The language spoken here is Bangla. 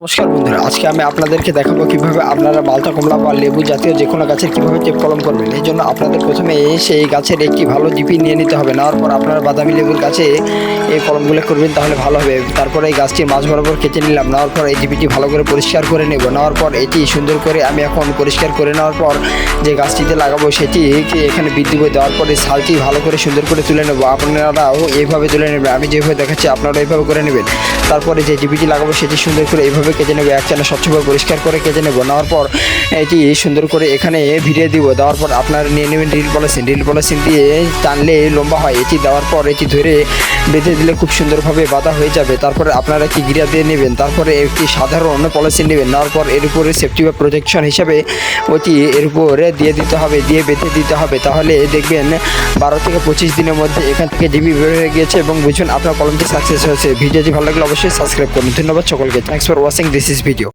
নমস্কার বন্ধুরা, আজকে আমি আপনাদেরকে দেখাবো কিভাবে আপনারা মালটা কমলা বা লেবু জাতীয় যে কোনো গাছের কিভাবে টেপ কলম করবেন। এই জন্য আপনাদের প্রথমে সেই গাছের একটি ভালো জিপি নিয়ে নিতে হবে। নেওয়ার পর আপনারা বাদামি লেবুর গাছে এই কলমগুলো করবেন, তাহলে ভালো হবে। তারপরে এই গাছটির মাঝ বরাবর কেটে নিলাম। নেওয়ার পর এই জিপিটি ভালো করে পরিষ্কার করে নেব। নেওয়ার পর এটি সুন্দর করে আমি এখন পরিষ্কার করে নেওয়ার পর যে গাছটিতে লাগাবো সেটিকে এখানে বৃদ্ধি বই দেওয়ার পরে ছালটি ভালো করে সুন্দর করে তুলে নেবো। আপনারাও এইভাবে তুলে নেবেন, আমি যেভাবে দেখাচ্ছি আপনারাও এইভাবে করে নেবেন। তারপরে যে জিপিটি লাগাবো সেটি সুন্দর করে এইভাবে কেটে নেবো, এক চানা স্বচ্ছভাবে পরিষ্কার করে কেটে নেবো। নেওয়ার পর এটি সুন্দর করে এখানে ভিড়িয়ে দিব। দেওয়ার পর আপনারা নিয়ে নেবেন ড্রিল পলিসিন দিয়ে টানলে লম্বা হয়। এটি দেওয়ার পর এটি ধরে বেঁধে দিলে খুব সুন্দরভাবে বাঁধা হয়ে যাবে। তারপরে আপনারা কি গিরা দিয়ে নেবেন। তারপরে একটি সাধারণ পলিসিন নেবেন। নেওয়ার পর এর উপরে সেফটি বা প্রোটেকশন হিসাবে ওটি এর উপরে দিয়ে দিতে হবে, দিয়ে বেঁধে দিতে হবে। তাহলে দেখবেন 12 থেকে 25 দিনের মধ্যে এখান থেকে জিবি বের হয়ে গিয়েছে এবং বুঝুন আপনার কলমটি সাকসেস হয়েছে। ভিডিওটি ভালো লাগলে অবশ্যই সাবস্ক্রাইব করুন। ধন্যবাদ সকলকে। Thanks for watching this is video.